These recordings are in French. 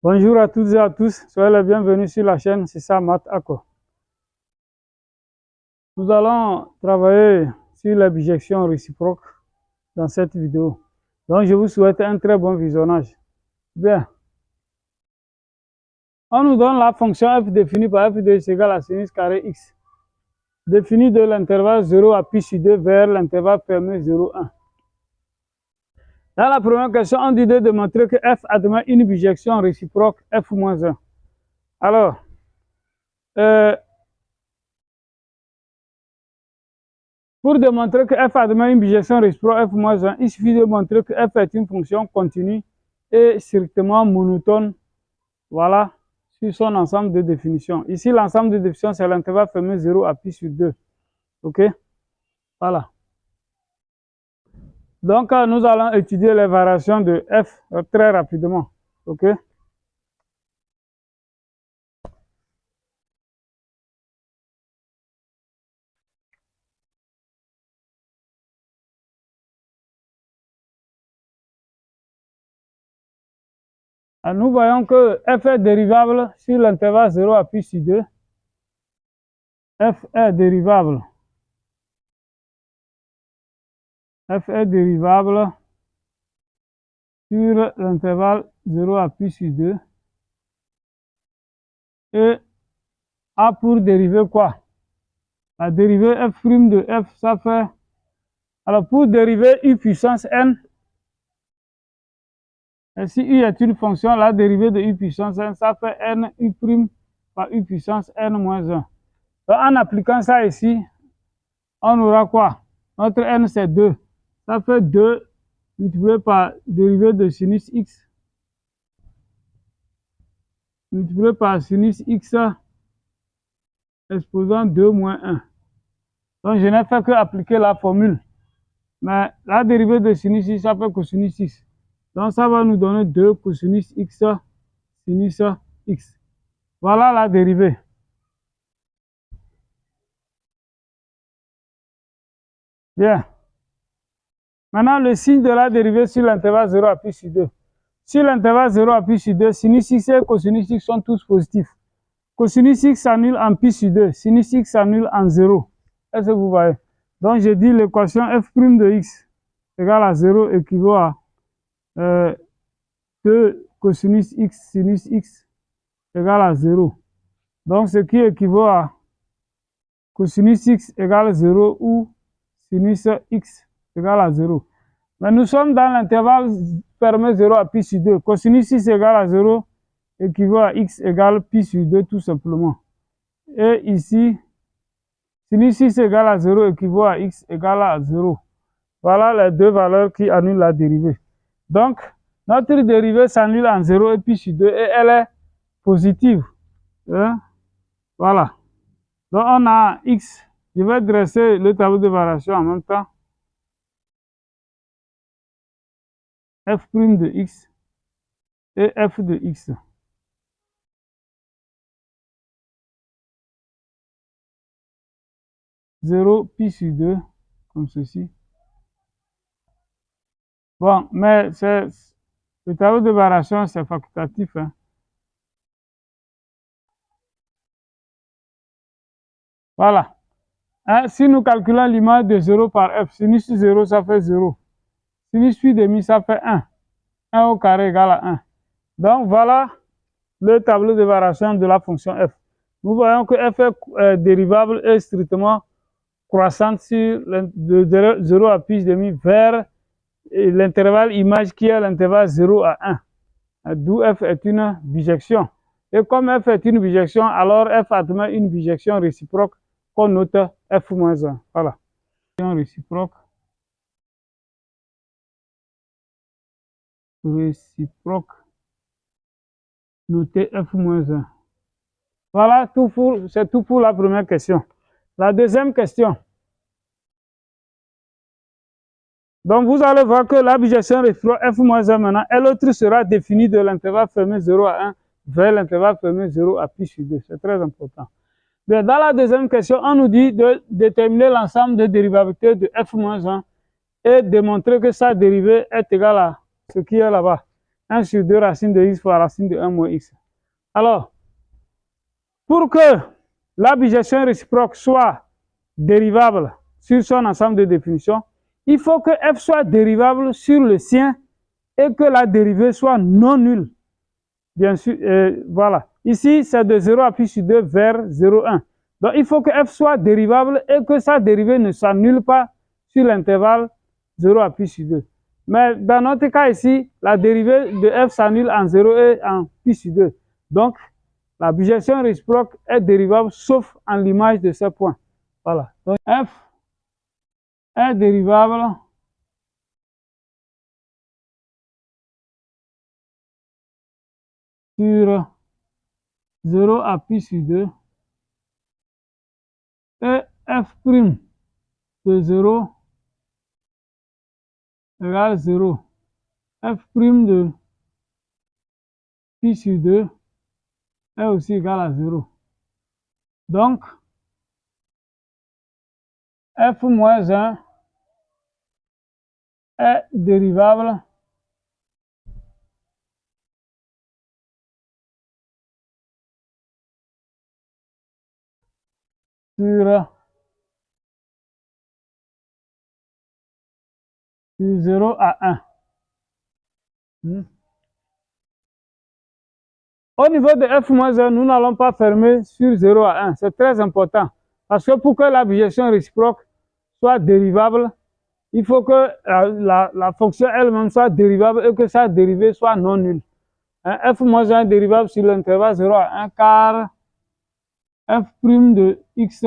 Bonjour à toutes et à tous, soyez les bienvenus sur la chaîne, c'est ça Math Ako. Nous allons travailler sur la bijection réciproque dans cette vidéo. Donc je vous souhaite un très bon visionnage. Bien. On nous donne la fonction f définie par f de x égale à sinus carré x, définie de l'intervalle 0 à pi sur 2 vers l'intervalle fermé 0, 1. Dans la première question, on dit de démontrer que f admet une bijection réciproque f-1. Alors, pour démontrer que f admet une bijection réciproque f-1, il suffit de montrer que f est une fonction continue et strictement monotone, voilà, sur son ensemble de définitions. Ici, l'ensemble de définitions, c'est l'intervalle fermé 0 à pi sur 2. OK? Voilà. Donc, nous allons étudier les variations de f très rapidement. OK? Alors, nous voyons que f est dérivable sur l'intervalle 0 à pi sur 2. F est dérivable. F est dérivable sur l'intervalle 0 à pi sur 2. Et A pour dériver quoi? La dérivée f' de f, ça fait... Alors, pour dériver u puissance n, et si u est une fonction, la dérivée de u puissance n, ça fait n u' par u puissance n moins 1. Donc, en appliquant ça ici, on aura quoi? Notre n, c'est 2. Ça fait 2 multiplié par dérivée de sinus x, multiplié par sinus x, exposant 2 moins 1. Donc, je n'ai fait que appliquer la formule. Mais la dérivée de sinus x, ça fait cosinus x. Donc, ça va nous donner 2 cosinus x, sinus x. Voilà la dérivée. Bien. Maintenant, le signe de la dérivée sur l'intervalle 0 à pi sur 2. Sur l'intervalle 0 à pi sur 2, sinus x et cosinus x sont tous positifs. Cosinus x s'annule en pi sur 2, sinus x s'annule en 0. Est-ce que vous voyez? Donc, je dis l'équation f' de x égale à 0 équivaut à 2 cosinus x sinus x égale à 0. Donc, ce qui équivaut à cosinus x égale 0 ou sinus x égale à 0. Mais nous sommes dans l'intervalle fermé 0 à pi sur 2. Cosinus x égale à 0 équivaut à x égale pi sur 2 tout simplement. Et ici, sinus x égale à 0 équivaut à x égale à 0. Voilà les deux valeurs qui annulent la dérivée. Donc, notre dérivée s'annule en 0 et pi sur 2 et elle est positive. Hein? Voilà. Donc, on a x. Je vais dresser le tableau de variation en même temps. F' de x et f de x. Zéro pi sur 2, comme ceci. Bon, mais le tableau de variation, c'est facultatif. Hein. Voilà. Hein, si nous calculons l'image de 0 par f, sinus 0, ça fait 0. Sinus pi demi, ça fait 1. 1 au carré égale à 1. Donc, voilà le tableau de variation de la fonction f. Nous voyons que f est dérivable et strictement croissante sur de 0 à pi demi vers l'intervalle image qui est l'intervalle 0 à 1. D'où f est une bijection. Et comme f est une bijection, alors f admet une bijection réciproque qu'on note f-1. Voilà. Réciproque. Réciproque. Notez f-1. Voilà, c'est tout pour la première question. La deuxième question. Donc, vous allez voir que la bijection réciproque f-1 maintenant, elle autre sera définie de l'intervalle fermé 0 à 1 vers l'intervalle fermé 0 à pi sur 2. C'est très important. Bien, dans la deuxième question, on nous dit de déterminer l'ensemble des dérivabilités de f-1 et démontrer que sa dérivée est égale à ce qui est là-bas. 1 sur 2 racine de x fois racine de 1 moins x. Alors, pour que la bijection réciproque soit dérivable sur son ensemble de définitions, il faut que f soit dérivable sur le sien et que la dérivée soit non nulle. Bien sûr, voilà. Ici, c'est de 0 à pi sur 2 vers 0,1. Donc, il faut que f soit dérivable et que sa dérivée ne s'annule pas sur l'intervalle 0 à pi sur 2. Mais dans notre cas ici, la dérivée de f s'annule en 0 et en pi sur 2. Donc, la bijection réciproque est dérivable sauf en l'image de ce point. Voilà. Donc, f est dérivable sur 0 à pi sur 2 et f' de 0 égale 0. F' de pi sur 2 est aussi égal à 0. Donc, f moins 1 est dérivable sur 0 à 1. Au niveau de f moins 1, nous n'allons pas fermer sur 0 à 1. C'est très important. Parce que pour que la bijection réciproque soit dérivable, il faut que la fonction elle-même soit dérivable et que sa dérivée soit non nulle. F moins 1 est dérivable sur l'intervalle 0 à 1 car f' de x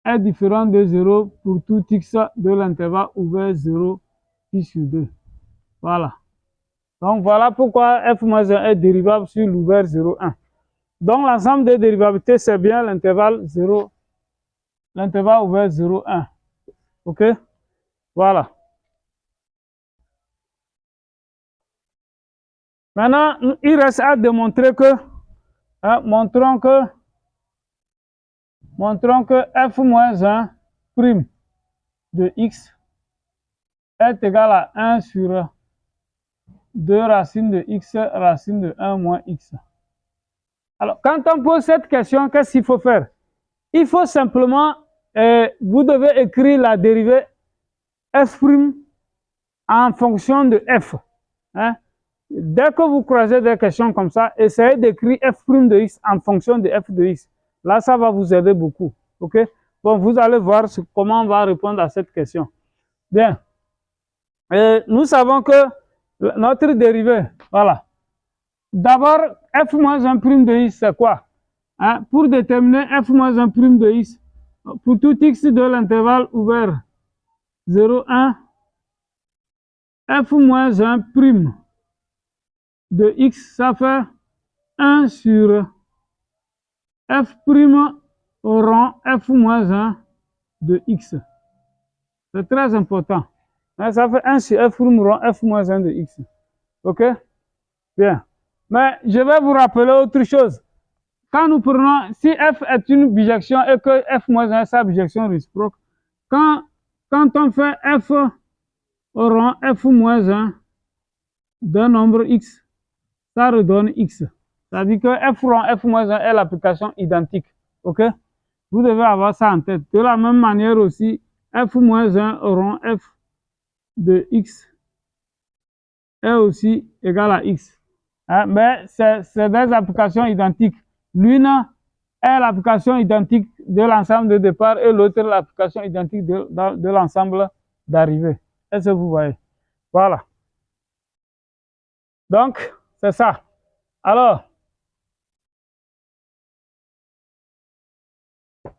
est différent de 0 pour tout x de l'intervalle ouvert 0 pi sur 2. Voilà. Donc voilà pourquoi f moins 1 est dérivable sur l'ouvert 0, 1. Donc l'ensemble des dérivabilités, c'est bien l'intervalle 0, l'intervalle ouvert 0, 1. OK? Voilà. Maintenant, il reste à démontrer que, montrons que f moins 1 prime de x est égal à 1 sur 2 racines de x racine de 1 moins x. Alors, quand on pose cette question, qu'est-ce qu'il faut faire? Il faut simplement, vous devez écrire la dérivée f' en fonction de f. Hein? Dès que vous croisez des questions comme ça, essayez d'écrire f' de x en fonction de f de x. Là, ça va vous aider beaucoup. OK? Bon, vous allez voir comment on va répondre à cette question. Bien. Nous savons que notre dérivée, voilà. D'abord, f moins 1 prime de x, c'est quoi? Hein? Pour déterminer f moins 1 prime de x, pour tout x de l'intervalle ouvert 0, 1, f moins 1 prime de x, ça fait 1 sur f prime au rang f moins 1 de x. C'est très important. Hein, ça fait 1 sur f prime au rang f moins 1 de x. OK? Bien. Mais je vais vous rappeler autre chose. Quand nous prenons, si f est une bijection et que f moins 1 est sa bijection réciproque, quand on fait f au rang f moins 1 d'un nombre x, ça redonne x. C'est-à-dire que f rang f moins 1 est l'application identique. OK? Vous devez avoir ça en tête. De la même manière aussi, f moins 1 au rang f de x est aussi égal à x. Hein? Mais c'est des applications identiques. L'une est l'application identique de l'ensemble de départ et l'autre l'application identique de l'ensemble d'arrivée. Est-ce que vous voyez? Voilà. Donc, c'est ça. Alors,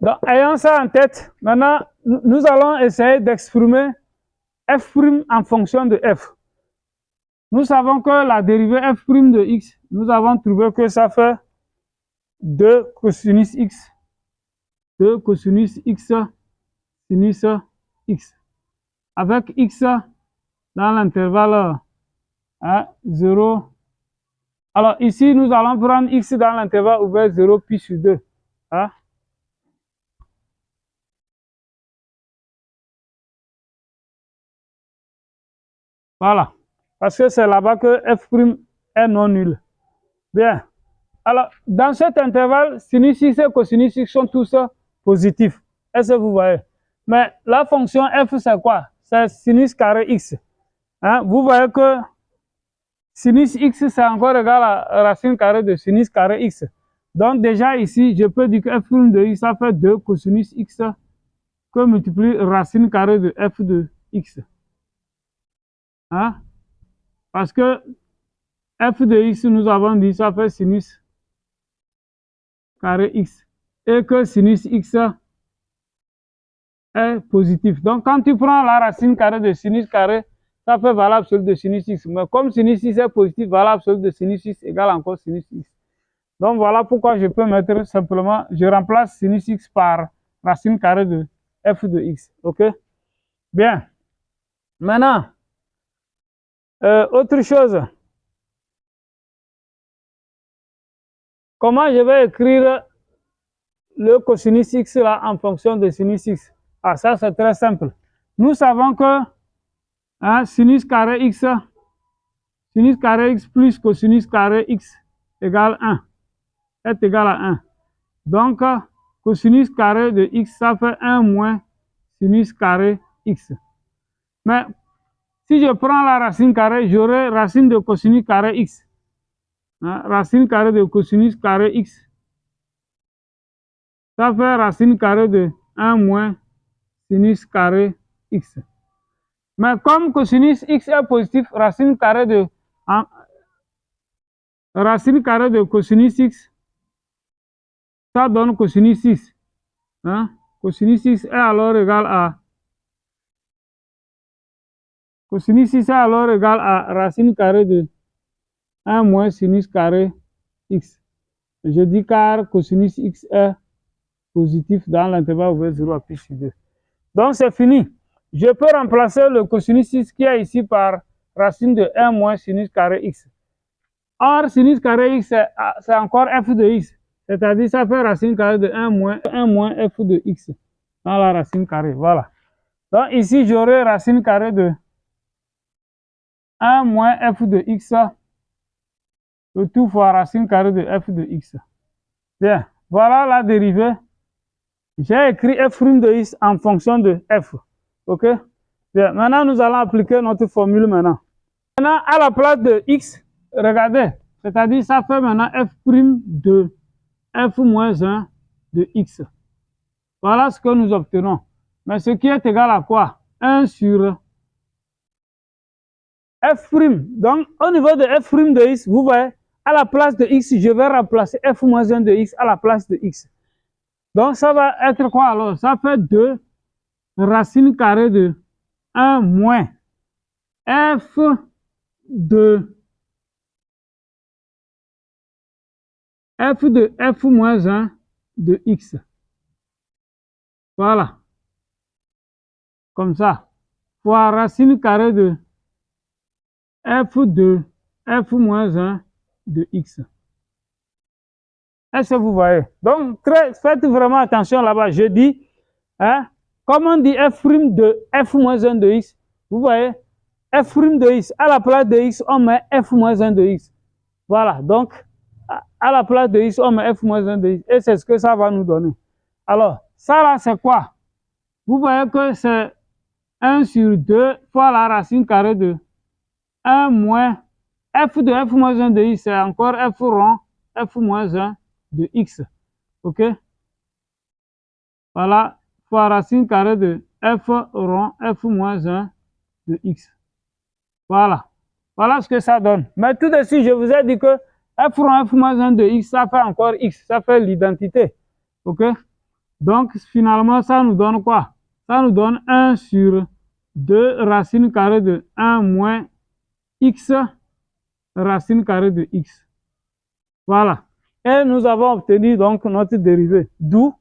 donc, ayant ça en tête, maintenant, nous allons essayer d'exprimer f' en fonction de f. Nous savons que la dérivée f' de x, nous avons trouvé que ça fait 2 cosinus x. 2 cosinus x sinus x. Avec x dans l'intervalle 0. Alors ici, nous allons prendre x dans l'intervalle ouvert 0 pi sur 2. Hein? Voilà. Parce que c'est là-bas que f' est non nul. Bien. Alors, dans cet intervalle, sinus x et cosinus x sont tous positifs. Est-ce que vous voyez? Mais la fonction f, c'est quoi? C'est sinus carré x. Hein? Vous voyez que sinus x, c'est encore égal à racine carrée de sinus carré x. Donc, déjà ici, je peux dire que f' de x, ça fait 2 cosinus x que multiplie racine carrée de f de x. Hein? Parce que f de x, nous avons dit, ça fait sinus carré x. Et que sinus x est positif. Donc, quand tu prends la racine carrée de sinus carré, ça fait valable absolue de sinus x. Mais comme sinus x est positif, valable absolue de sinus x égale encore sinus x. Donc, voilà pourquoi je peux mettre simplement, je remplace sinus x par racine carrée de f de x. OK? Bien. Maintenant, autre chose. Comment je vais écrire le cosinus x là en fonction de sinus x? Ah, ça c'est très simple. Nous savons que sinus carré x plus cosinus carré x égale 1, est égal à 1. Donc, cosinus carré de x, ça fait 1 moins sinus carré x. Mais si je prends la racine carrée, j'aurai racine de cosinus carré x. Racine carrée de cosinus carré x, ça fait racine carrée de 1 moins sinus carré x. Mais comme cosinus x est positif, racine carrée de cosinus x, ça donne cosinus 6. Cosinus 6 est alors égal à racine carrée de 1 moins sinus carré x. Je dis car cosinus x est positif dans l'intervalle ouvert 0 à plus 2. Donc c'est fini. Je peux remplacer le cosinus 6 qui est ici par racine de 1 moins sinus carré x. Or, sinus carré x, c'est encore f de x. C'est-à-dire, ça fait racine carrée de 1 moins f de x dans la racine carrée. Voilà. Donc, ici, j'aurai racine carrée de 1 moins f de x, le tout fois racine carrée de f de x. Bien. Voilà la dérivée. J'ai écrit f' de x en fonction de f. OK? Bien. Maintenant, nous allons appliquer notre formule maintenant. Maintenant, à la place de x, regardez. C'est-à-dire, ça fait maintenant f' de f moins 1 de x. Voilà ce que nous obtenons. Mais ce qui est égal à quoi? 1 sur f'. Donc, au niveau de f' de x, vous voyez, à la place de x, je vais remplacer f moins 1 de x à la place de x. Donc, ça va être quoi alors? Ça fait 2 racine carrée de 1 moins f de f moins 1 de x. Voilà. Comme ça. Fois racine carrée de f de f moins 1 de x. Est-ce que vous voyez? Donc, faites vraiment attention là-bas. Je dis, comme on dit f' de f moins 1 de x, vous voyez, f' de x, à la place de x, on met f moins 1 de x. Voilà, donc, à la place de x, on met f moins 1 de x. Et c'est ce que ça va nous donner. Alors, ça là, c'est quoi? Vous voyez que c'est 1 sur 2 fois la racine carrée de 1 moins f de f moins 1 de x, c'est encore f rond, f moins 1 de x. OK? Voilà, fois racine carrée de f rond, f moins 1 de x. Voilà. Voilà ce que ça donne. Mais tout de suite, je vous ai dit que f rond, f moins 1 de x, ça fait encore x. Ça fait l'identité. OK? Donc, finalement, ça nous donne quoi? Ça nous donne 1 sur 2 racine carrée de 1 moins x racine carrée de x. Voilà. Et nous avons obtenu donc notre dérivée. D'où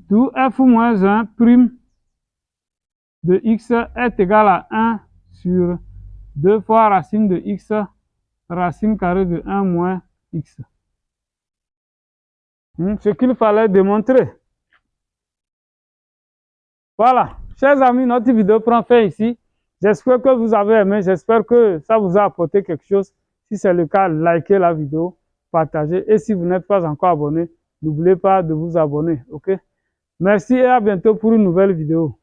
f moins 1 prime de x est égal à 1 sur 2 fois racine de x racine carrée de 1 moins x. Ce qu'il fallait démontrer. Voilà. chers amis, notre vidéo prend fin ici. J'espère que vous avez aimé, j'espère que ça vous a apporté quelque chose. Si c'est le cas, likez la vidéo, partagez. Et si vous n'êtes pas encore abonné, n'oubliez pas de vous abonner. Ok? Merci et à bientôt pour une nouvelle vidéo.